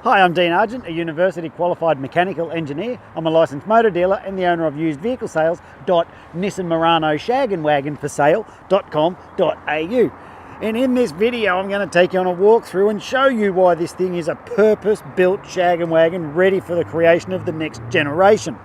Hi, I'm Dean Argent, a university qualified mechanical engineer. I'm a licensed motor dealer and the owner of usedvehiclesales.Nissan Murano Shag and Wagon for sale.com.au. And in this video, I'm going to take you on a walkthrough and show you why this thing is a purpose-built shag and wagon ready for the creation of the next generation.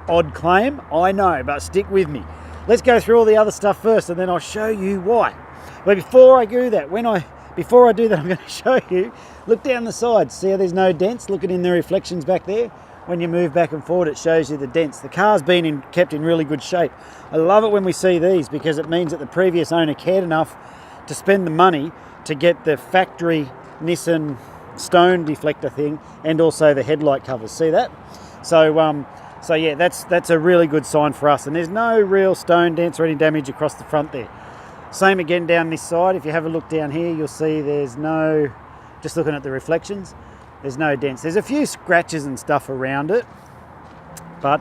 Odd claim, I know, but stick with me. Let's go through all the other stuff first and then I'll show you why. But before I do that, I'm going to show you, look down the sides, see how there's no dents, looking in the reflections back there. When you move back and forward, it shows you the dents. The car's been kept in really good shape. I love it when we see these because it means that the previous owner cared enough to spend the money to get the factory Nissan stone deflector thing and also the headlight covers. See that? So yeah, that's a really good sign for us. And there's no real stone dents or any damage across the front there. Same again down this side. If you have a look down here, you'll see there's no, just looking at the reflections, there's no dents. There's a few scratches and stuff around it, but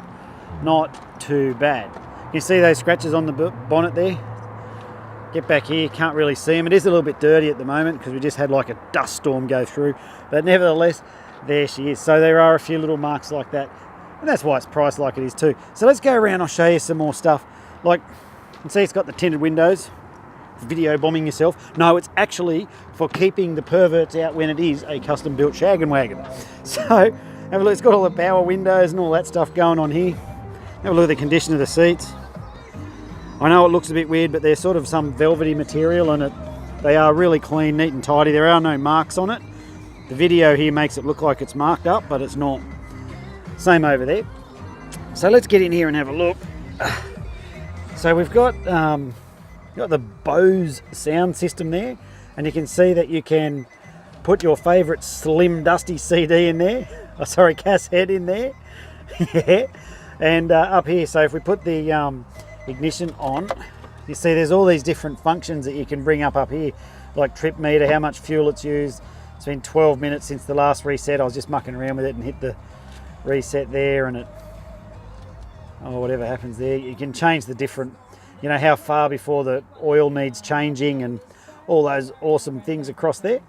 not too bad. You see those scratches on the bonnet there? Get back here, can't really see them. It is a little bit dirty at the moment because we just had like a dust storm go through, but nevertheless, there she is. So there are a few little marks like that, and that's why it's priced like it is too. So let's go around, I'll show you some more stuff. Like, you can see it's got the tinted windows. Video bombing yourself. No, it's actually for keeping the perverts out when it is a custom built shag and wagon. So have a look, it's got all the power windows and all that stuff going on here. Have a look at the condition of the seats. I know it looks a bit weird, but they're sort of some velvety material and they are really clean, neat and tidy. There are no marks on it. The video here makes it look like it's marked up, but it's not. Same over there. So let's get in here and have a look. So we've got the Bose sound system there, and you can see that you can put your favourite slim dusty CD in there, cassette in there. Yeah. And up here, so if we put the ignition on, you see there's all these different functions that you can bring up here, like trip meter, how much fuel it's used. It's been 12 minutes since the last reset. I was just mucking around with it and hit the reset there, and whatever happens there, you can change the different, you know, how far before the oil needs changing and all those awesome things across there.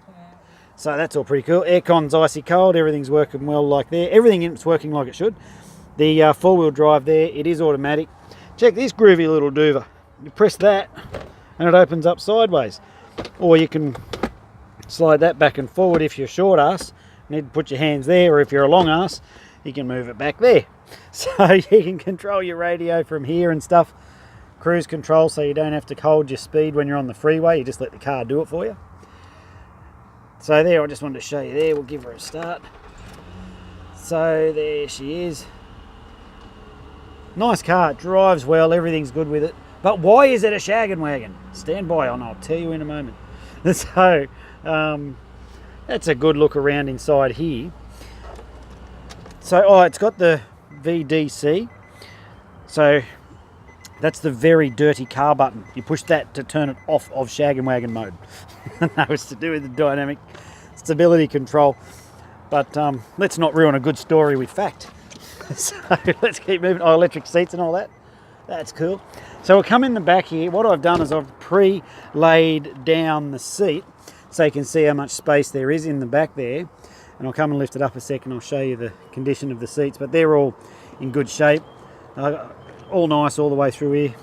So that's all pretty cool. Aircon's icy cold, everything's working well like there. Everything in it's working like it should. The four-wheel drive there, it is automatic. Check this groovy little doover. You press that and it opens up sideways. Or you can slide that back and forward if you're short ass. You need to put your hands there, or if you're a long ass, you can move it back there. So you can control your radio from here and stuff. Cruise control, so you don't have to hold your speed when you're on the freeway, you just let the car do it for you. So there, I just wanted to show you there. We'll give her a start. So there she is. Nice car, it drives well, everything's good with it. But why is it a shag and wagon? Stand by, and I'll tell you in a moment. So that's a good look around inside here. So it's got the VDC. So that's the very dirty car button. You push that to turn it off of shag and wagon mode. No, it's to do with the dynamic stability control. But let's not ruin a good story with fact. So let's keep moving. Oh, electric seats and all that. That's cool. So we'll come in the back here. What I've done is I've pre-laid down the seat so you can see how much space there is in the back there. And I'll come and lift it up a second. I'll show you the condition of the seats, but they're all in good shape. All nice all the way through here.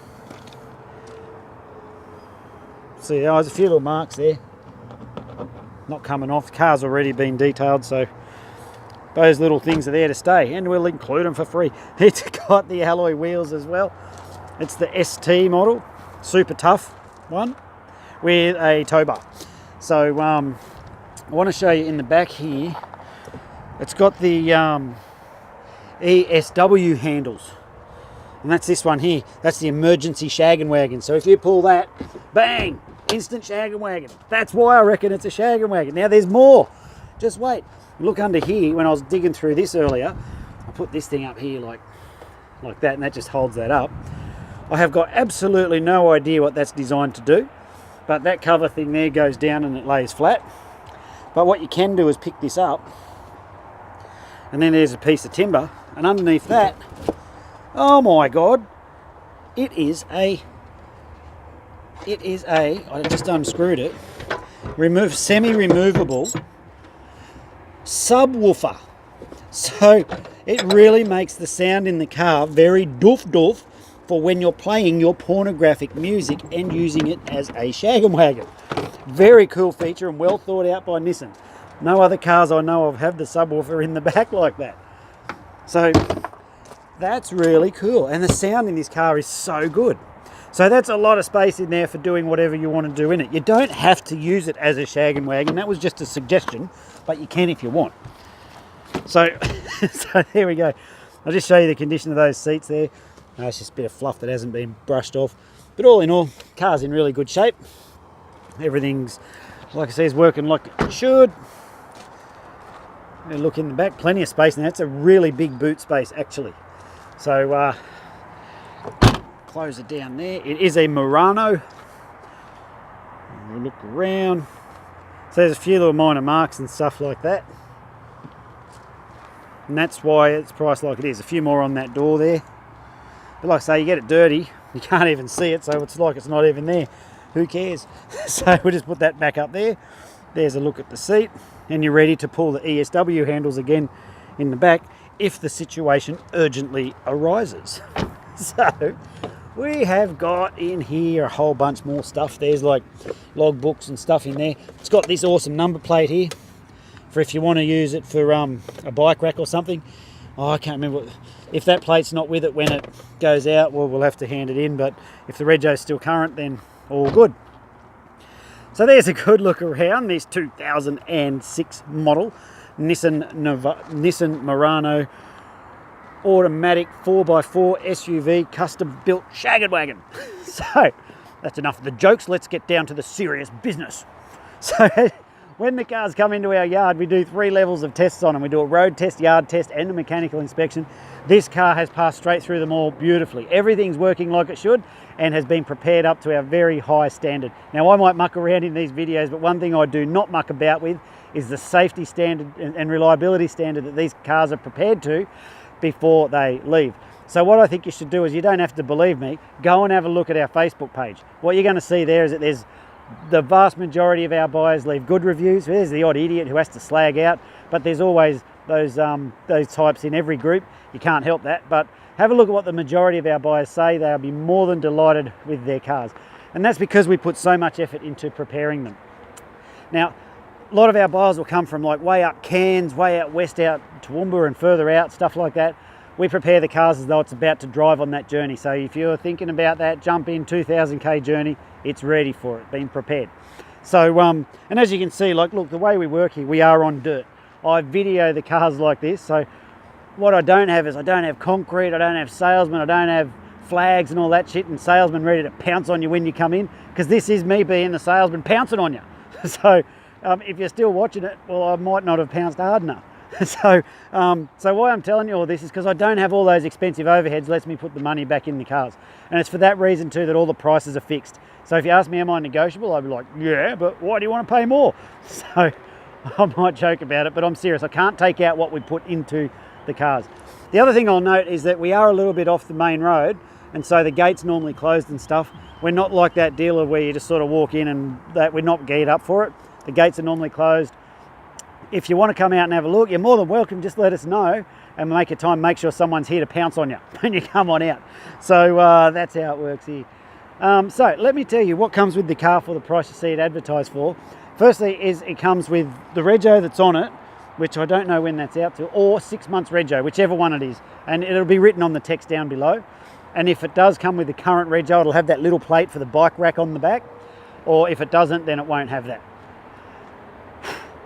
See, there's a few little marks there. Not coming off. The car's already been detailed, so those little things are there to stay, and we'll include them for free. It's got the alloy wheels as well. It's the ST model, super tough one, with a tow bar. So I want to show you in the back here. It's got the ESW handles. And that's this one here. That's the emergency shag and wagon. So if you pull that, bang, instant shag and wagon. That's why I reckon it's a shag and wagon. Now there's more. Just wait. Look under here. When I was digging through this earlier, I put this thing up here like that, and that just holds that up. I have got absolutely no idea what that's designed to do, but that cover thing there goes down and it lays flat. But what you can do is pick this up, and then there's a piece of timber, and underneath that, oh my God, it is a, I just unscrewed it, semi-removable subwoofer. So it really makes the sound in the car very doof for when you're playing your pornographic music and using it as a shag and wagon. Very cool feature and well thought out by Nissan. No other cars I know of have the subwoofer in the back like that. So that's really cool, and the sound in this car is so good. So that's a lot of space in there for doing whatever you want to do in it. You don't have to use it as a shag and wagon. That was just a suggestion, but you can if you want. So, so there we go. I'll just show you the condition of those seats there. It's just a bit of fluff that hasn't been brushed off. But all in all, car's in really good shape. Everything's, like I say, is working like it should. Look in the back, plenty of space, and that's a really big boot space actually. So close it down there. It is a Murano. We'll look around. So there's a few little minor marks and stuff like that. And that's why it's priced like it is. A few more on that door there. But like I say, you get it dirty, you can't even see it, so it's like it's not even there. Who cares? So we'll just put that back up there. There's a look at the seat, and you're ready to pull the ESW handles again in the back if the situation urgently arises. So we have got in here a whole bunch more stuff. There's like log books and stuff in there. It's got this awesome number plate here for if you want to use it for a bike rack or something. Oh, I can't remember. If that plate's not with it when it goes out, well, we'll have to hand it in. But if the rego's still current, then all good. So there's a good look around this 2006 model Nissan Murano automatic 4x4 SUV custom built shag and wagon. So that's enough of the jokes. Let's get down to the serious business. So when the cars come into our yard, we do 3 levels of tests on them. We do a road test, yard test, and a mechanical inspection. This car has passed straight through them all beautifully. Everything's working like it should and has been prepared up to our very high standard. Now, I might muck around in these videos, but one thing I do not muck about with is the safety standard and reliability standard that these cars are prepared to before they leave. So what I think you should do is, you don't have to believe me, go and have a look at our Facebook page. What you're going to see there is that there's the vast majority of our buyers leave good reviews. There's the odd idiot who has to slag out, but there's always those types in every group. You can't help that, but have a look at what the majority of our buyers say. They'll be more than delighted with their cars, and that's because we put so much effort into preparing them. Now, a lot of our buyers will come from like way up Cairns, way out west, out Toowoomba and further out, stuff like that. We prepare the cars as though it's about to drive on that journey. So if you're thinking about that jump in 2,000k journey, it's ready for it, being prepared. So, and as you can see, like, look, the way we work here, we are on dirt. I video the cars like this. So what I don't have is, I don't have concrete, I don't have salesmen, I don't have flags and all that shit and salesmen ready to pounce on you when you come in, because this is me being the salesman pouncing on you. So if you're still watching it, well, I might not have pounced hard enough. So why I'm telling you all this is because I don't have all those expensive overheads, lets me put the money back in the cars. And it's for that reason too that all the prices are fixed. So if you ask me, am I negotiable? I'd be like, yeah, but why do you want to pay more? So I might joke about it, but I'm serious. I can't take out what we put into the cars. The other thing I'll note is that we are a little bit off the main road, and so the gate's normally closed and stuff. We're not like that dealer where you just sort of walk in and that we're not geared up for it. The gates are normally closed. If you want to come out and have a look, you're more than welcome. Just let us know and make a time. Make sure someone's here to pounce on you when you come on out. So that's how it works here. So let me tell you what comes with the car for the price you see it advertised for. Firstly is it comes with the rego that's on it, which I don't know when that's out to, or 6 months rego, whichever one it is. And it'll be written on the text down below. And if it does come with the current rego, it'll have that little plate for the bike rack on the back. Or if it doesn't, then it won't have that.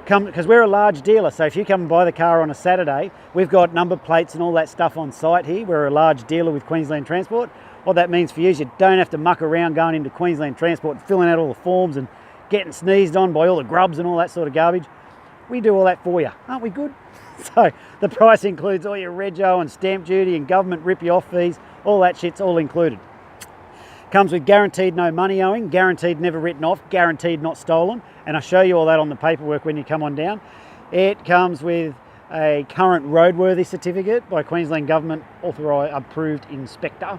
Because we're a large dealer, so if you come and buy the car on a Saturday, we've got number plates and all that stuff on site here. We're a large dealer with Queensland Transport. What that means for you is you don't have to muck around going into Queensland Transport and filling out all the forms and getting sneezed on by all the grubs and all that sort of garbage. We do all that for you. Aren't we good? So the price includes all your rego and stamp duty and government rip-you-off fees. All that shit's all included. Comes with guaranteed no money owing, guaranteed never written off, guaranteed not stolen. And I'll show you all that on the paperwork when you come on down. It comes with a current Roadworthy Certificate by Queensland Government authorised approved inspector.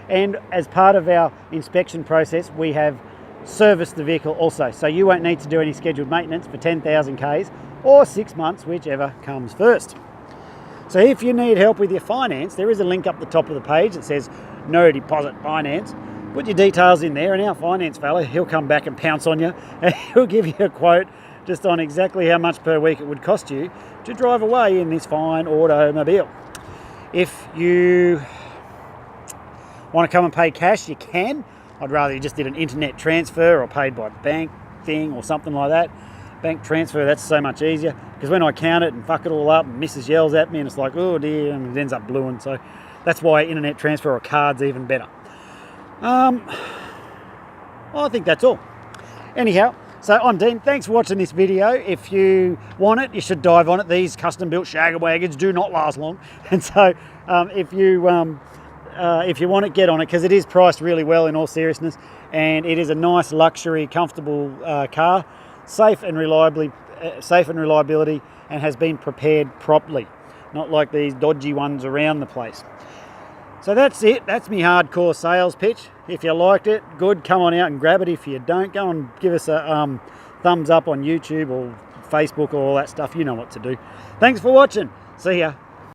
And as part of our inspection process, we have serviced the vehicle also. So you won't need to do any scheduled maintenance for 10,000 Ks or 6 months, whichever comes first. So if you need help with your finance, there is a link up the top of the page that says no deposit finance. Put your details in there and our finance fella, he'll come back and pounce on you and he'll give you a quote just on exactly how much per week it would cost you to drive away in this fine automobile. If you want to come and pay cash, you can. I'd rather you just did an internet transfer or paid by bank thing or something like that. Bank transfer, that's so much easier, because when I count it and fuck it all up and Mrs. yells at me and it's like, oh dear, and it ends up bluing. So that's why internet transfer or card's even better. I think that's all. Anyhow, so I'm Dean. Thanks for watching this video. If you want it, you should dive on it. These custom built shagger wagons do not last long. And so if you want it, get on it, because it is priced really well in all seriousness. And it is a nice luxury, comfortable car, safe and reliability, and has been prepared properly. Not like these dodgy ones around the place. So that's it. That's me hardcore sales pitch. If you liked it, good. Come on out and grab it. If you don't, go and give us a thumbs up on YouTube or Facebook or all that stuff. You know what to do. Thanks for watching. See ya.